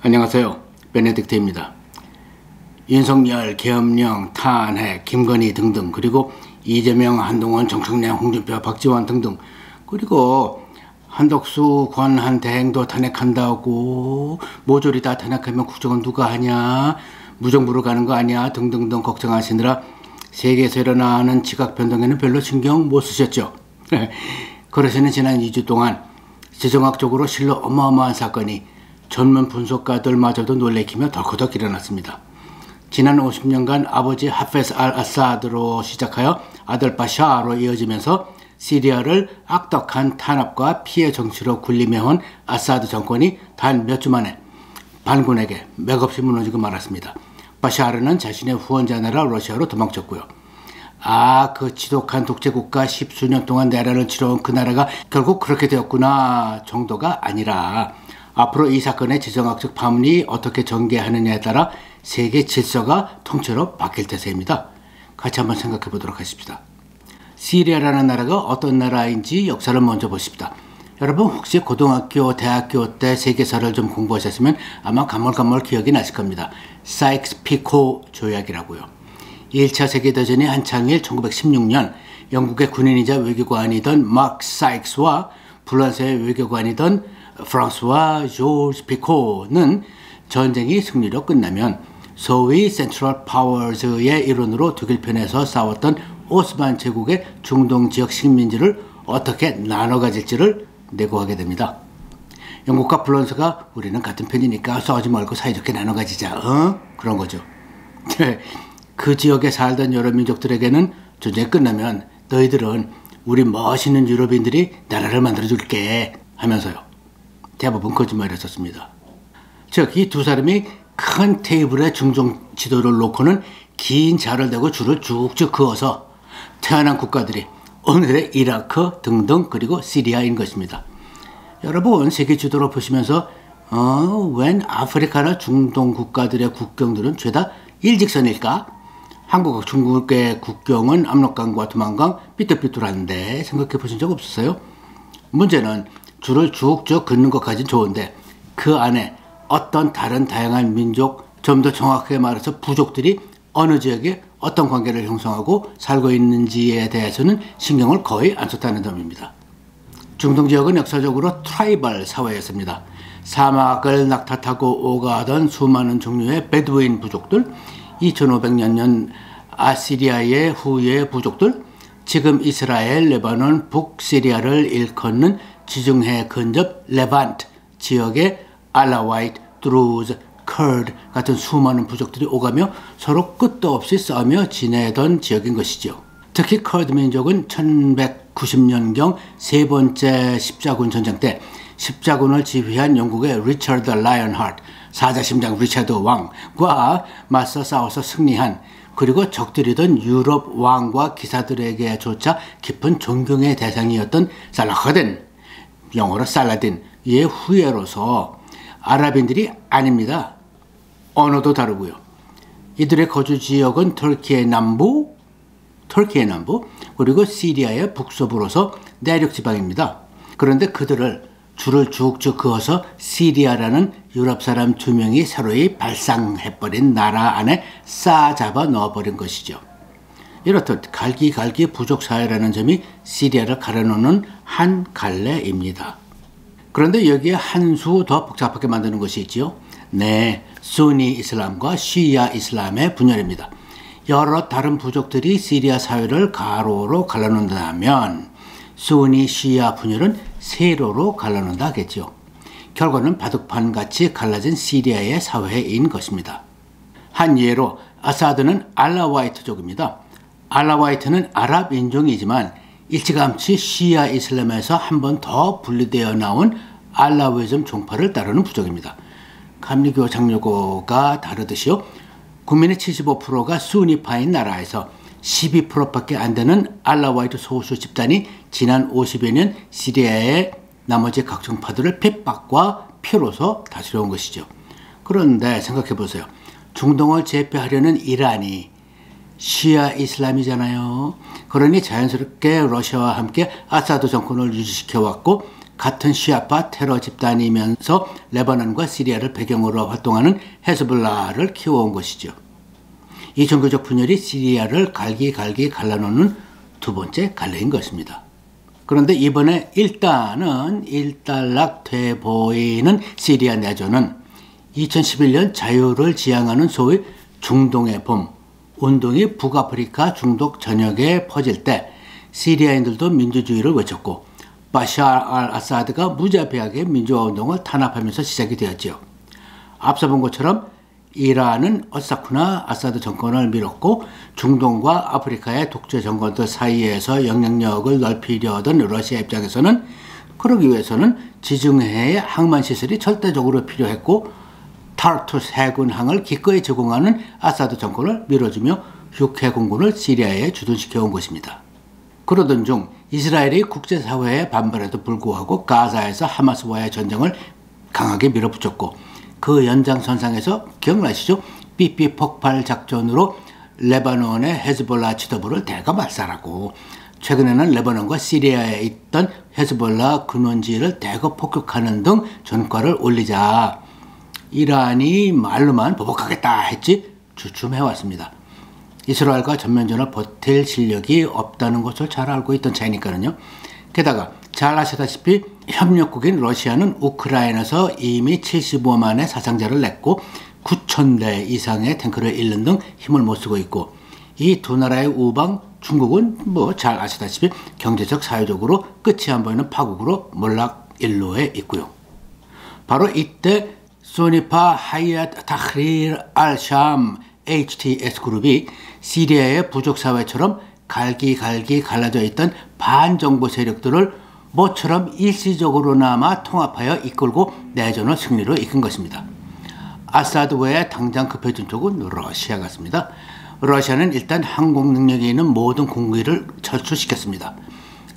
안녕하세요. 베네딕트입니다. 윤석열, 계엄령, 탄핵, 김건희 등등, 그리고 이재명, 한동훈, 정청래, 홍준표, 박지원 등등, 그리고 한덕수, 권한 대행도 탄핵한다고, 모조리 다 탄핵하면 국정은 누가 하냐, 무정부로 가는 거 아니야 등등등 걱정하시느라 세계에서 일어나는 지각 변동에는 별로 신경 못 쓰셨죠. 그러시는 지난 2주 동안 지정학적으로 실로 어마어마한 사건이 전문 분석가들마저도 놀래키며 덜커덕 일어났습니다. 지난 50년간 아버지 하페스 알-아사드로 시작하여 아들 바샤로 이어지면서 시리아를 악덕한 탄압과 피해 정치로 군림해온 아사드 정권이 단 몇 주 만에 반군에게 맥없이 무너지고 말았습니다. 바샤르는 자신의 후원자 나라 러시아로 도망쳤고요. 그 지독한 독재국가 10수년 동안 내란을 치러온 그 나라가 결국 그렇게 되었구나 정도가 아니라 앞으로 이 사건의 지정학적 파문이 어떻게 전개하느냐에 따라 세계 질서가 통째로 바뀔 태세입니다. 같이 한번 생각해 보도록 하십시다. 시리아라는 나라가 어떤 나라인지 역사를 먼저 보십시다. 여러분 혹시 고등학교, 대학교 때 세계사를 좀 공부하셨으면 아마 가물가물 기억이 나실 겁니다. 사이크스-피코 조약이라고요. 1차 세계대전이 한창일 1916년 영국의 군인이자 외교관이던 마크 사이크스와 프랑스의 외교관이던 프랑스와 조르지 피코는 전쟁이 승리로 끝나면 소위 센트럴 파워즈의 일원으로 독일 편에서 싸웠던 오스만 제국의 중동 지역 식민지를 어떻게 나눠 가질지를 내고하게 됩니다. 영국과 프랑스가 우리는 같은 편이니까 싸우지 말고 사이좋게 나눠 가지자. 그런 거죠. 그 지역에 살던 여러 민족들에게는 전쟁이 끝나면 너희들은 우리 멋있는 유럽인들이 나라를 만들어줄게 하면서요. 대부분 거짓말이었습니다. 즉, 이 두 사람이 큰 테이블에 중동 지도를 놓고는 긴 자를 대고 줄을 쭉쭉 그어서 태어난 국가들이 오늘의 이라크 등등 그리고 시리아인 것입니다. 여러분 세계 지도를 보시면서 웬 아프리카나 중동 국가들의 국경들은 죄다 일직선일까? 한국과 중국의 국경은 압록강과 두만강 삐뚤삐뚤한데 생각해 보신 적 없었어요? 문제는 줄을 쭉쭉 긋는 것까지는 좋은데 그 안에 어떤 다른 다양한 민족, 좀 더 정확하게 말해서 부족들이 어느 지역에 어떤 관계를 형성하고 살고 있는지에 대해서는 신경을 거의 안 썼다는 점입니다. 중동 지역은 역사적으로 트라이벌 사회였습니다. 사막을 낙타타고 오가던 수많은 종류의 베두인 부족들, 2500년 아시리아의 후예 부족들, 지금 이스라엘, 레바논, 북시리아를 일컫는 지중해 근접 레반트 지역의 알라와이트, 드루즈, 커드 같은 수많은 부족들이 오가며 서로 끝도 없이 싸우며 지내던 지역인 것이죠. 특히 커드 민족은 1190년경 세 번째 십자군 전쟁 때 십자군을 지휘한 영국의 리처드 라이언하트, 사자심장 리차드 왕과 맞서 싸워서 승리한, 그리고 적들이던 유럽 왕과 기사들에게조차 깊은 존경의 대상이었던 살라하딘, 영어로 살라딘의 후예로서 아랍인들이 아닙니다. 언어도 다르고요. 이들의 거주 지역은 터키의 남부, 그리고 시리아의 북서부로서 내륙 지방입니다. 그런데 그들을 줄을 쭉쭉 그어서 시리아라는 유럽 사람 2명이 서로이 발상해버린 나라 안에 싸잡아 넣어버린 것이죠. 이렇듯 갈기갈기 부족 사회라는 점이 시리아를 가려놓는 한 갈래입니다. 그런데 여기에 한 수 더 복잡하게 만드는 것이 있지요. 네, 수니 이슬람과 시아 이슬람의 분열입니다. 여러 다른 부족들이 시리아 사회를 가로로 갈라놓는다면 수니 시아 분열은 세로로 갈라놓는다 하겠죠. 결과는 바둑판같이 갈라진 시리아의 사회인 것입니다. 한 예로 아사드는 알라와이트족입니다. 알라와이트는 아랍 인종이지만 일찌감치 시아 이슬람에서 한 번 더 분리되어 나온 알라위즘 종파를 따르는 부족입니다. 감리교 장로교가 다르듯이요. 국민의 75%가 수니파인 나라에서 12%밖에 안 되는 알라와이트 소수 집단이 지난 50여 년 시리아의 나머지 각종파들을 핍박과 피로서 다스려온 것이죠. 그런데 생각해 보세요. 중동을 제패하려는 이란이 시아 이슬람이잖아요. 그러니 자연스럽게 러시아와 함께 아사드 정권을 유지시켜왔고 같은 시아파 테러 집단이면서 레바논과 시리아를 배경으로 활동하는 헤즈볼라를 키워온 것이죠. 이 종교적 분열이 시리아를 갈기갈기 갈라놓는 두 번째 갈래인 것입니다. 그런데 이번에 일단은 일단락돼 보이는 시리아 내전은 2011년 자유를 지향하는 소위 중동의 봄 운동이 북아프리카 중동 전역에 퍼질 때 시리아인들도 민주주의를 외쳤고 바샤르 알 아사드가 무자비하게 민주화 운동을 탄압하면서 시작이 되었지요. 앞서 본 것처럼 이란은 어사쿠나 아사드 정권을 밀었고 중동과 아프리카의 독재 정권들 사이에서 영향력을 넓히려던 러시아 입장에서는 그러기 위해서는 지중해의 항만 시설이 절대적으로 필요했고 타르투스 해군항을 기꺼이 제공하는 아사드 정권을 밀어주며 육해 공군을 시리아에 주둔시켜 온 것입니다. 그러던 중 이스라엘이 국제사회의 반발에도 불구하고 가자에서 하마스와의 전쟁을 강하게 밀어붙였고 그 연장선상에서 기억나시죠? 삐삐 폭발 작전으로 레바논의 헤즈볼라 지도부를 대거 말살하고 최근에는 레바논과 시리아에 있던 헤즈볼라 근원지를 대거 폭격하는 등 전과를 올리자 이란이 말로만 보복하겠다 했지 주춤해왔습니다. 이스라엘과 전면전을 버틸 실력이 없다는 것을 잘 알고 있던 차이니까요. 게다가 잘 아시다시피 협력국인 러시아는 우크라이나에서 이미 75만의 사상자를 냈고 9,000대 이상의 탱크를 잃는 등 힘을 못 쓰고 있고 이 두 나라의 우방 중국은 잘 아시다시피 경제적 사회적으로 끝이 안 보이는 파국으로 몰락일로에 있고요. 바로 이때 소니파 하이앗 타흐리르 알-샴 HTS 그룹이 시리아의 부족사회처럼 갈기갈기 갈라져 있던 반정부 세력들을 모처럼 일시적으로나마 통합하여 이끌고 내전을 승리로 이끈 것입니다. 아사드 외에 당장 급해진 쪽은 러시아 같습니다. 러시아는 일단 항공 능력이 있는 모든 공기를 철수시켰습니다.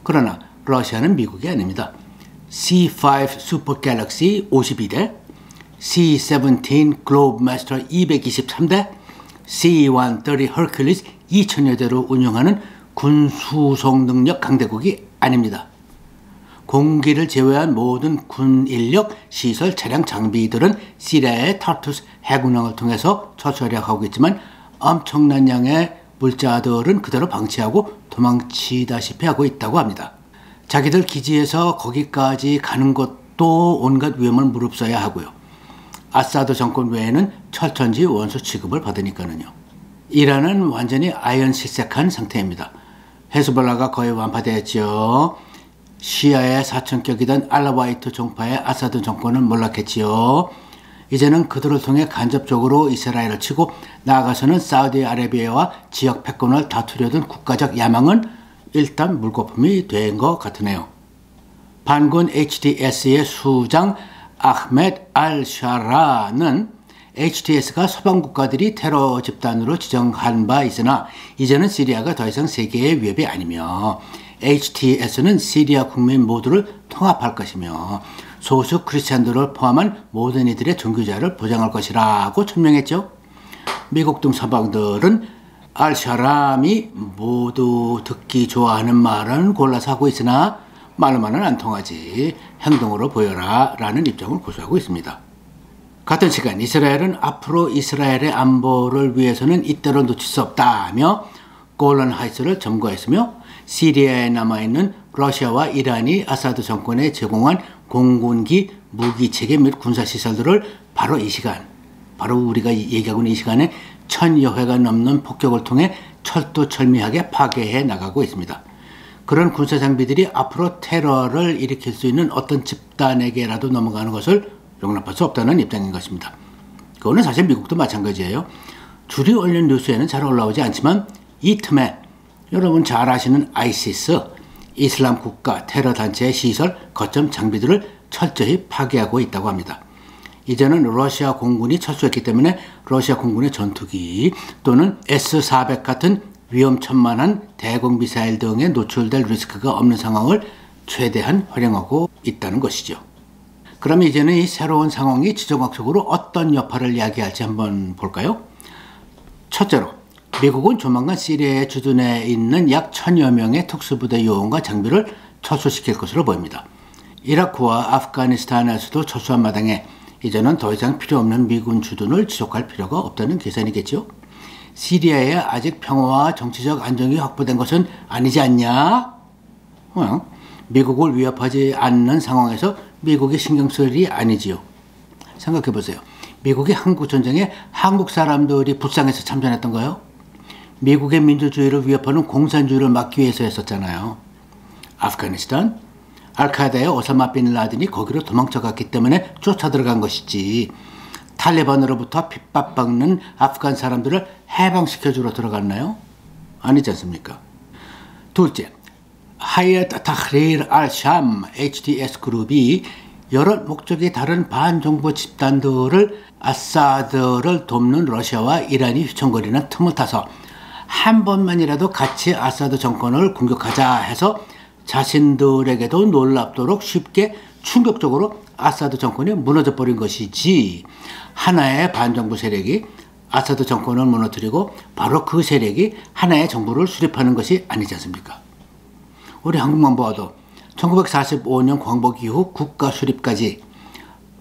그러나 러시아는 미국이 아닙니다. C5 슈퍼 갤럭시 52대, C-17 글로브마스터 223대, C-130 허큘리스 2000여 대로 운영하는 군수송 능력 강대국이 아닙니다. 공기를 제외한 모든 군 인력, 시설, 차량, 장비들은 시리아의 타르투스 해군항을 통해서 처처하고 있지만 엄청난 양의 물자들은 그대로 방치하고 도망치다시피 하고 있다고 합니다. 자기들 기지에서 거기까지 가는 것도 온갖 위험을 무릅써야 하고요. 아사드 정권 외에는 철천지 원수 취급을 받으니까는요. 이란은 완전히 아연실색한 상태입니다. 헤즈볼라가 거의 완파되었지요. 시아의 사천격이던 알라와이트 종파의 아사드 정권은 몰락했지요. 이제는 그들을 통해 간접적으로 이스라엘을 치고 나아가서는 사우디아라비아와 지역 패권을 다투려던 국가적 야망은 일단 물거품이 된 것 같으네요. 반군 HTS의 수장 아흐메드 알-샤라는 HTS가 서방 국가들이 테러 집단으로 지정한 바 있으나 이제는 시리아가 더 이상 세계의 위협이 아니며 HTS는 시리아 국민 모두를 통합할 것이며 소수 크리스찬들을 포함한 모든 이들의 종교자를 보장할 것이라고 천명했죠. 미국 등 서방들은 알-샤람이 모두 듣기 좋아하는 말은 골라서 하고 있으나 말로만은 안 통하지 행동으로 보여라 라는 입장을 고수하고 있습니다. 같은 시간 이스라엘은 앞으로 이스라엘의 안보를 위해서는 이때로 놓칠 수 없다며 골란 하이츠를 점거했으며 시리아에 남아있는 러시아와 이란이 아사드 정권에 제공한 공군기, 무기체계 및 군사시설들을 바로 이 시간, 바로 우리가 얘기하고 있는 이 시간에 1000여 회가 넘는 폭격을 통해 철두철미하게 파괴해 나가고 있습니다. 그런 군사장비들이 앞으로 테러를 일으킬 수 있는 어떤 집단에게라도 넘어가는 것을 용납할 수 없다는 입장인 것입니다. 그거는 사실 미국도 마찬가지예요. 줄이 올린 뉴스에는 잘 올라오지 않지만 이 틈에 여러분 잘 아시는 아이시스, 이슬람 국가 테러 단체의 시설, 거점 장비들을 철저히 파괴하고 있다고 합니다. 이제는 러시아 공군이 철수했기 때문에 러시아 공군의 전투기 또는 S-400 같은 위험천만한 대공미사일 등에 노출될 리스크가 없는 상황을 최대한 활용하고 있다는 것이죠. 그럼 이제는 이 새로운 상황이 지정학적으로 어떤 여파를 야기할지 한번 볼까요? 첫째로 미국은 조만간 시리아에 주둔해 있는 약 1000여 명의 특수부대 요원과 장비를 철수시킬 것으로 보입니다. 이라크와 아프가니스탄에서도 철수한 마당에 이제는 더 이상 필요 없는 미군 주둔을 지속할 필요가 없다는 계산이겠죠. 시리아에 아직 평화와 정치적 안정이 확보된 것은 아니지 않냐? 미국을 위협하지 않는 상황에서 미국이 신경 쓸 일이 아니지요. 생각해 보세요. 미국이 한국전쟁에 한국 사람들이 불쌍해서 참전했던가요? 미국의 민주주의를 위협하는 공산주의를 막기 위해서 했었잖아요. 아프가니스탄? 알카에다의 오사마 빈 라덴이 거기로 도망쳐갔기 때문에 쫓아 들어간 것이지, 탈레반으로부터 핍박받는 아프간 사람들을 해방시켜주러 들어갔나요? 아니지 않습니까? 둘째, 하이얏 타흐리르 알-샴 HTS 그룹이 여러 목적이 다른 반정부 집단들을 아사드를 돕는 러시아와 이란이 휘청거리는 틈을 타서 한 번만이라도 같이 아사드 정권을 공격하자 해서 자신들에게도 놀랍도록 쉽게 충격적으로 아사드 정권이 무너져 버린 것이지, 하나의 반정부 세력이 아사드 정권을 무너뜨리고 바로 그 세력이 하나의 정부를 수립하는 것이 아니지 않습니까? 우리 한국만 보아도 1945년 광복 이후 국가 수립까지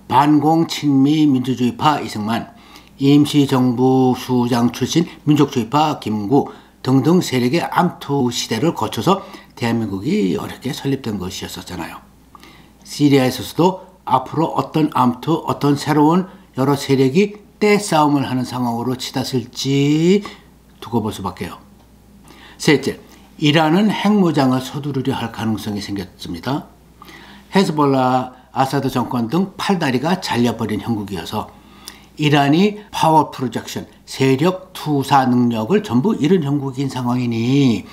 반공 친미 민주주의파 이승만, 임시정부 수장 출신 민족주의파 김구 등등 세력의 암투 시대를 거쳐서 대한민국이 어렵게 설립된 것이었잖아요. 시리아에서도 앞으로 어떤 암투, 어떤 새로운 여러 세력이 떼싸움을 하는 상황으로 치닫을지 두고 볼 수밖에요. 셋째, 이란은 핵무장을 서두르려 할 가능성이 생겼습니다. 헤즈볼라, 아사드 정권 등 팔다리가 잘려버린 형국이어서 이란이 파워 프로젝션, 세력 투사 능력을 전부 잃은 형국인 상황이니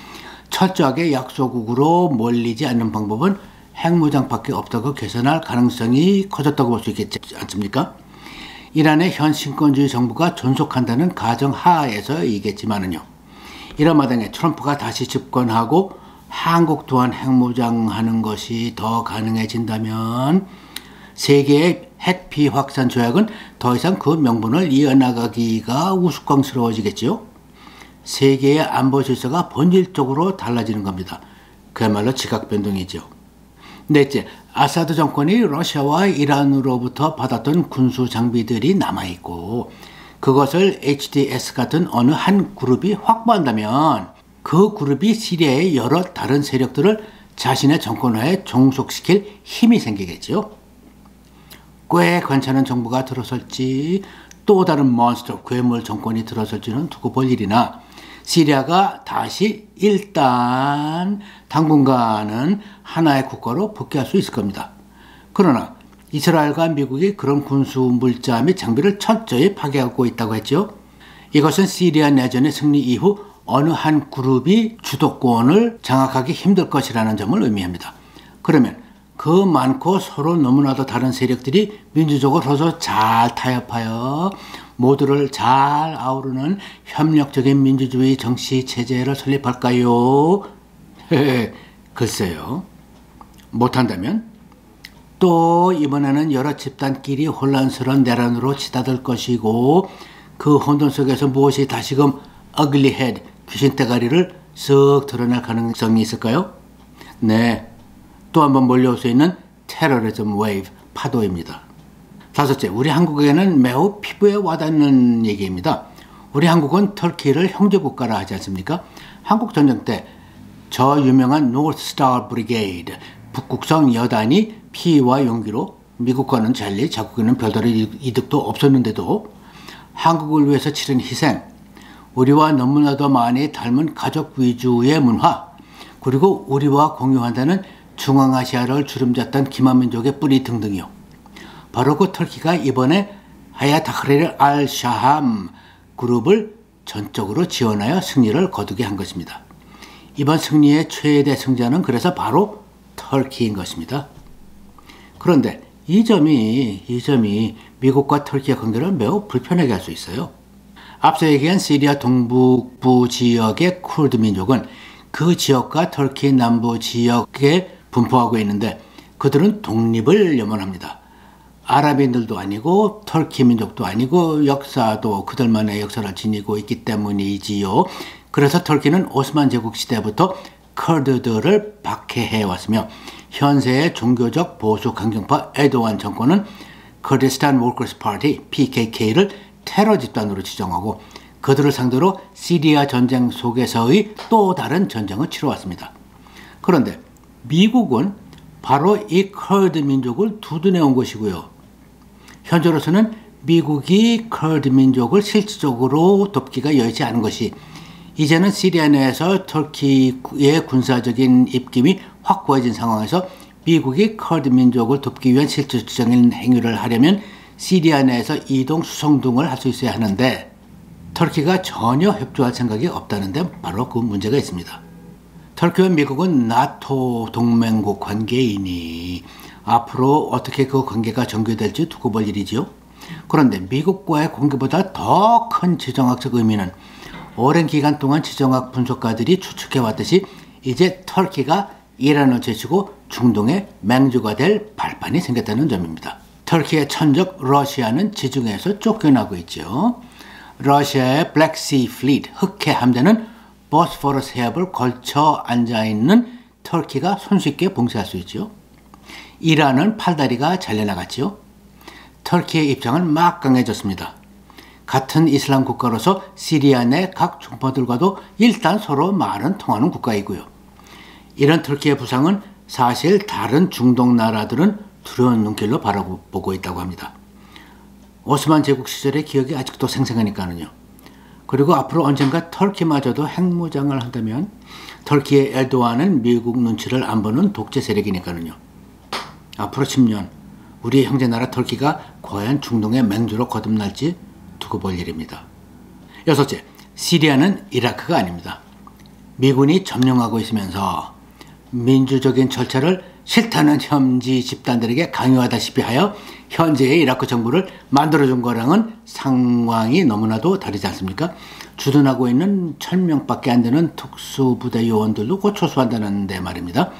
철저하게 약소국으로 몰리지 않는 방법은 핵무장밖에 없다고 계산할 가능성이 커졌다고 볼 수 있겠지 않습니까? 이란의 현 신권주의 정부가 존속한다는 가정하에서이겠지만은요, 이런 마당에 트럼프가 다시 집권하고 한국 또한 핵무장하는 것이 더 가능해진다면 세계의 핵 비확산 조약은 더 이상 그 명분을 이어나가기가 우스꽝스러워지겠지요. 세계의 안보 질서가 본질적으로 달라지는 겁니다. 그야말로 지각변동이죠. 넷째, 아사드 정권이 러시아와 이란으로부터 받았던 군수 장비들이 남아있고 그것을 HTS 같은 어느 한 그룹이 확보한다면 그 그룹이 시리아의 여러 다른 세력들을 자신의 정권화에 종속시킬 힘이 생기겠죠. 꽤 괜찮은 정부가 들어설지 또 다른 몬스터 괴물 정권이 들어설지는 두고 볼 일이나, 시리아가 다시 일단 당분간은 하나의 국가로 복귀할 수 있을 겁니다. 그러나 이스라엘과 미국이 그런 군수 물자 및 장비를 철저히 파괴하고 있다고 했죠. 이것은 시리아 내전의 승리 이후 어느 한 그룹이 주도권을 장악하기 힘들 것이라는 점을 의미합니다. 그러면 그 많고 서로 너무나도 다른 세력들이 민주적으로 서로 잘 타협하여 모두를 잘 아우르는 협력적인 민주주의 정치 체제를 설립할까요? 글쎄요. 못한다면 또 이번에는 여러 집단끼리 혼란스러운 내란으로 치닫을 것이고, 그 혼돈 속에서 무엇이 다시금 어글리헤드, 귀신 대가리를 쓱 드러날 가능성이 있을까요? 네, 또 한번 몰려올 수 있는 테러리즘 웨이브, 파도입니다. 다섯째, 우리 한국에는 매우 피부에 와닿는 얘기입니다. 우리 한국은 터키를 형제국가라 하지 않습니까? 한국 전쟁 때 저 유명한 노스 스타 브리게이드, 북극성 여단이 피와 용기로 미국과는 잘리 자국에는 별다른 이득도 없었는데도 한국을 위해서 치른 희생, 우리와 너무나도 많이 닮은 가족 위주의 문화, 그리고 우리와 공유한다는 중앙아시아를 주름잡던 기만민족의 뿌리 등등이요. 바로 그 터키가 이번에 하얏 타흐리르 알-샴 그룹을 전적으로 지원하여 승리를 거두게 한 것입니다. 이번 승리의 최대 승자는 그래서 바로 터키인 것입니다. 그런데 이 점이 미국과 터키의 관계를 매우 불편하게 할 수 있어요. 앞서 얘기한 시리아 동북부 지역의 쿠르드 민족은 그 지역과 터키 남부 지역에 분포하고 있는데 그들은 독립을 염원합니다. 아랍인들도 아니고 터키 민족도 아니고 역사도 그들만의 역사를 지니고 있기 때문이지요. 그래서 터키는 오스만 제국 시대부터 커드들을 박해해 왔으며 현재의 종교적 보수 강경파 에르도안 정권은 커르디스탄 워커스 파티 PKK를 테러 집단으로 지정하고 그들을 상대로 시리아 전쟁 속에서의 또 다른 전쟁을 치러왔습니다. 그런데 미국은 바로 이 커드 민족을 두둔해 온 것이고요. 현재로서는 미국이 커드 민족을 실질적으로 돕기가 여의치 않은 것이 이제는 시리아 내에서 터키의 군사적인 입김이 확고해진 상황에서 미국이 커드 민족을 돕기 위한 실질적인 행위를 하려면 시리아 내에서 이동 수송 등을 할 수 있어야 하는데 터키가 전혀 협조할 생각이 없다는 데 바로 그 문제가 있습니다. 터키와 미국은 나토 동맹국 관계이니 앞으로 어떻게 그 관계가 전개될지 두고 볼 일이지요. 그런데 미국과의 관계보다 더 큰 지정학적 의미는 오랜 기간 동안 지정학 분석가들이 추측해왔듯이 이제 터키가 이란을 제치고 중동의 맹주가 될 발판이 생겼다는 점입니다. 터키의 천적 러시아는 지중해에서 쫓겨나고 있죠. 러시아의 블랙시 플리트 흑해 함대는 보스포러스 해협을 걸쳐 앉아있는 터키가 손쉽게 봉쇄할 수 있죠. 이란은 팔다리가 잘려나갔죠. 터키의 입장은 막강해졌습니다. 같은 이슬람 국가로서 시리아 내 각 종파들과도 일단 서로 말은 통하는 국가이고요. 이런 터키의 부상은 사실 다른 중동 나라들은 두려운 눈길로 바라보고 있다고 합니다. 오스만 제국 시절의 기억이 아직도 생생하니까는요. 그리고 앞으로 언젠가 터키마저도 핵무장을 한다면 터키의 에르도안은 미국 눈치를 안 보는 독재 세력이니까는요. 앞으로 10년 우리의 형제나라 터키가 과연 중동의 맹주로 거듭날지 두고 볼 일입니다. 여섯째, 시리아는 이라크가 아닙니다. 미군이 점령하고 있으면서 민주적인 절차를 싫다는 현지 집단들에게 강요하다시피 하여 현재의 이라크 정부를 만들어준 거랑은 상황이 너무나도 다르지 않습니까? 주둔하고 있는 1000명밖에 안 되는 특수부대 요원들도 고초수한다는데 말입니다.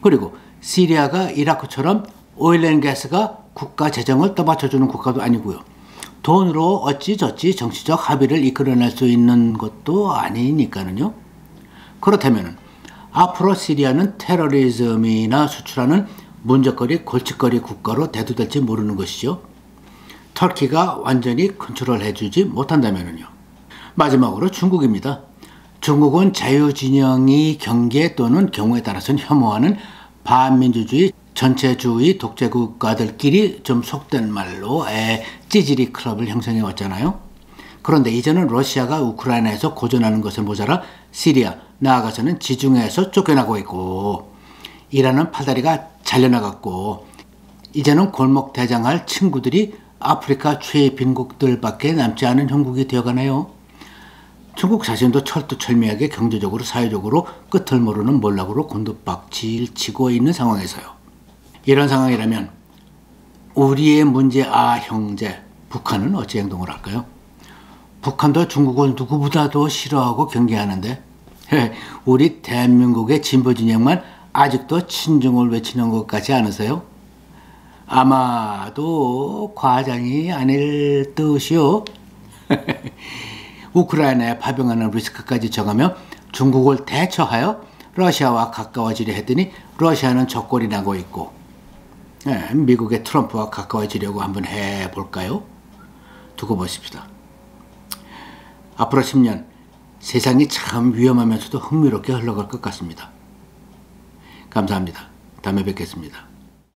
그리고 시리아가 이라크처럼 오일앤가스가 국가 재정을 떠받쳐주는 국가도 아니고요. 돈으로 어찌저찌 정치적 합의를 이끌어낼 수 있는 것도 아니니까는요. 그렇다면 앞으로 시리아는 테러리즘이나 수출하는 문제거리, 골칫거리 국가로 대두될지 모르는 것이죠. 터키가 완전히 컨트롤해주지 못한다면요. 마지막으로 중국입니다. 중국은 자유진영이 경계 또는 경우에 따라서는 혐오하는 반민주주의, 전체주의 독재국가들끼리 좀 속된 말로 찌질이 클럽을 형성해 왔잖아요. 그런데 이제는 러시아가 우크라이나에서 고전하는 것에 모자라 시리아, 나아가서는 지중해에서 쫓겨나고 있고 이란은 팔다리가 잘려나갔고 이제는 골목 대장할 친구들이 아프리카 최빈국들밖에 남지 않은 형국이 되어가네요. 중국 자신도 철두철미하게 경제적으로 사회적으로 끝을 모르는 몰락으로 곤두박질치고 있는 상황에서요. 이런 상황이라면 우리의 문제 형제 북한은 어찌 행동을 할까요? 북한도 중국을 누구보다도 싫어하고 경계하는데 우리 대한민국의 진보 진영만 아직도 친중을 외치는 것 같지 않으세요? 아마도 과장이 아닐 듯이요. 우크라이나에 파병하는 리스크까지 정하며 중국을 대처하여 러시아와 가까워지려 했더니 러시아는 적골이 나고 있고 미국의 트럼프와 가까워지려고 한번 해볼까요? 두고 보십시다. 앞으로 10년 세상이 참 위험하면서도 흥미롭게 흘러갈 것 같습니다. 감사합니다. 다음에 뵙겠습니다.